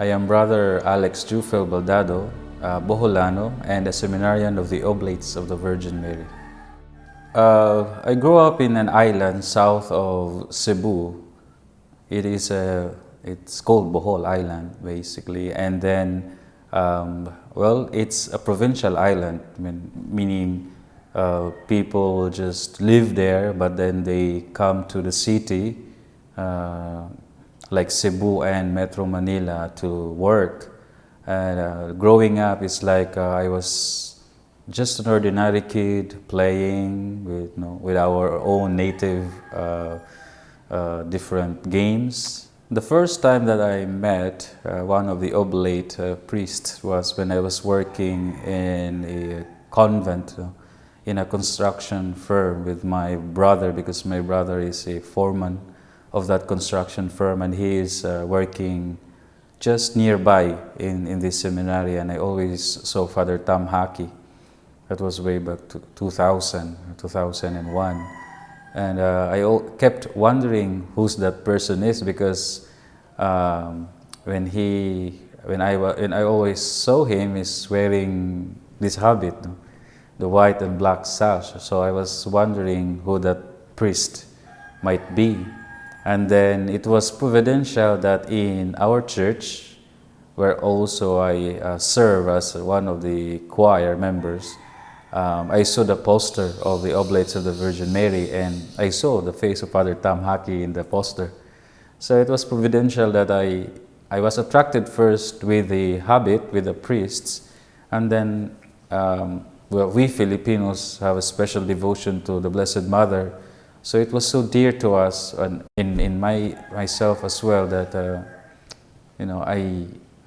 I am Brother Alex Jufel Baldado, Boholano, and a seminarian of the Oblates of the Virgin Mary. I grew up in an island south of Cebu. It's called Bohol Island, basically, and then, it's a provincial island, meaning people will just live there, but then they come to the city, like Cebu and Metro Manila, to work. And growing up, it's like I was just an ordinary kid playing with our own native different games. The first time that I met one of the Oblate priests was when I was working in a convent, in a construction firm with my brother, because my brother is a foreman of that construction firm, and he is working just nearby in this seminary, and I always saw Father Tam Haki. That was way back to 2001. And I kept wondering who's that person is, because when I always saw him, is wearing this habit, the white and black sash. So I was wondering who that priest might be. And then it was providential that in our church, where also I serve as one of the choir members, I saw the poster of the Oblates of the Virgin Mary, and I saw the face of Father Tam Haki in the poster. So it was providential that I was attracted first with the habit, with the priests, and then we Filipinos have a special devotion to the Blessed Mother. So it was so dear to us, and in myself as well, that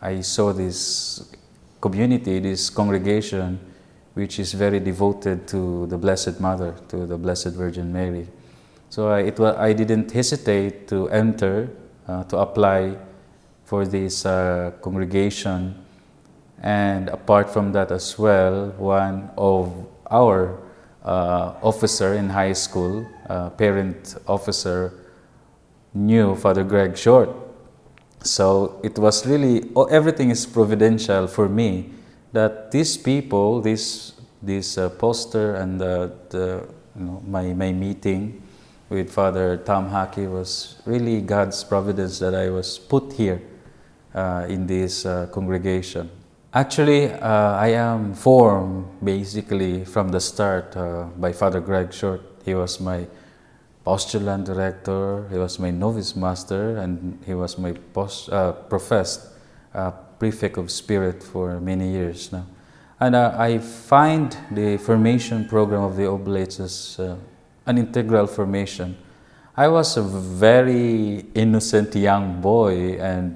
I saw this community, this congregation, which is very devoted to the Blessed Mother, to the Blessed Virgin Mary. So I didn't hesitate to enter, to apply for this congregation. And apart from that as well, one of our officer in high school, parent officer, knew Father Greg Short. So it was really, everything is providential for me, that these people, this poster and my meeting with Father Tam Haki was really God's providence that I was put here in this congregation. Actually, I am formed basically from the start by Father Greg Short. He was my postulant director, he was my novice master, and he was my professed prefect of spirit for many years now. And I find the formation program of the Oblates as an integral formation. I was a very innocent young boy, and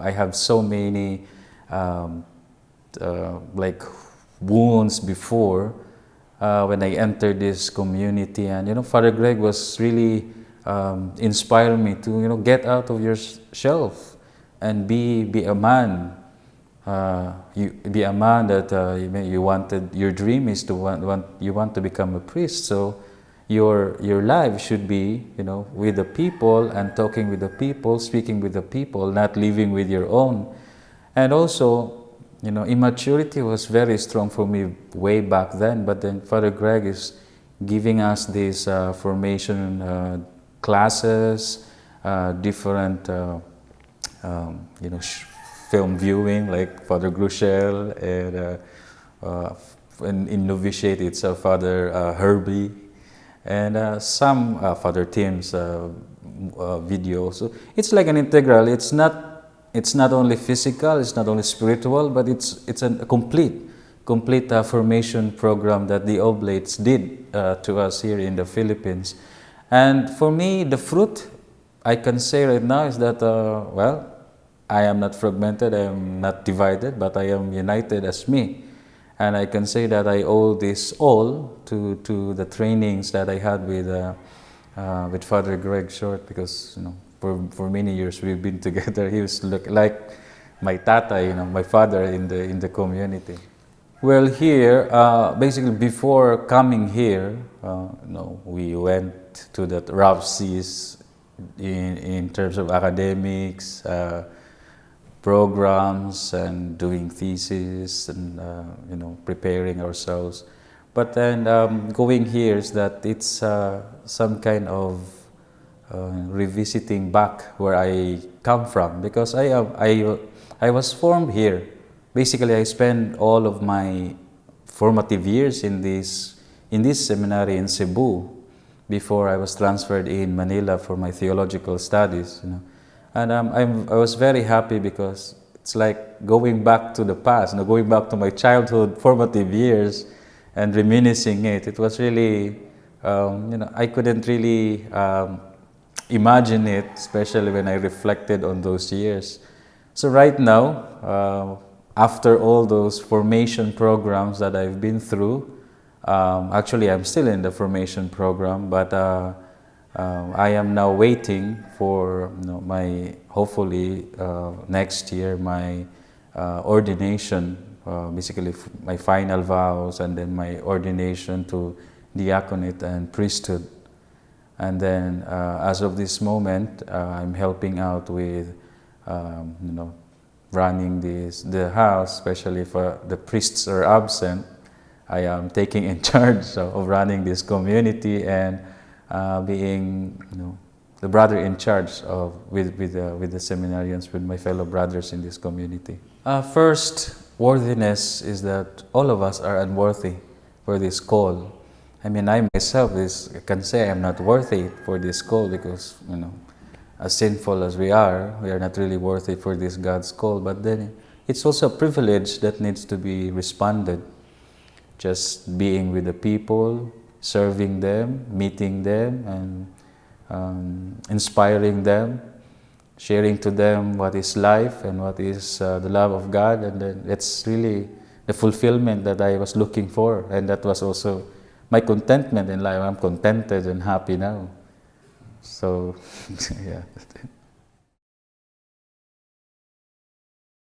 I have so many wounds before when I entered this community. And Father Greg was really inspiring me to get out of your shelf and be a man. You be a man that you wanted. Your dream is you want to become a priest. So your life should be with the people and talking with the people, speaking with the people, not living with your own. And also, immaturity was very strong for me way back then. But then Father Greg is giving us these formation classes, different film viewing, like Father Grushel, and in novitiate it's Father Herbie, and some Father Tim's video. So it's like an integral. It's not only physical, it's not only spiritual, but it's a complete formation program that the Oblates did to us here in the Philippines. And for me, the fruit I can say right now is that I am not fragmented, I am not divided, but I am united as me. And I can say that I owe this all to the trainings that I had with Father Greg Short, because for many years we've been together. He was like my tata, my father in the community. Well, here, basically before coming here, we went to the rough seas in terms of academics, programs and doing thesis and preparing ourselves. But then going here is that it's some kind of revisiting back where I come from, because I was formed here. Basically, I spent all of my formative years in this seminary in Cebu before I was transferred in Manila for my theological studies. And I was very happy because it's like going back to the past, going back to my childhood formative years and reminiscing it. It was really, I couldn't really imagine it, especially when I reflected on those years. So right now, after all those formation programs that I've been through, actually I'm still in the formation program, but I am now waiting for my, hopefully next year, my ordination, basically my final vows, and then my ordination to diaconate and priesthood. And then as of this moment, I'm helping out with running the house, especially if the priests are absent. I am taking in charge of running this community and being the brother in charge of with the seminarians, with my fellow brothers in this community. First, worthiness is that all of us are unworthy for this call. I mean, I myself can say I'm not worthy for this call, because as sinful as we are not really worthy for this God's call. But then it's also a privilege that needs to be responded. Just being with the people, serving them, meeting them, and inspiring them, sharing to them what is life and what is the love of God. And then it's really the fulfillment that I was looking for, and that was also my contentment in life. I'm contented and happy now. So, yeah.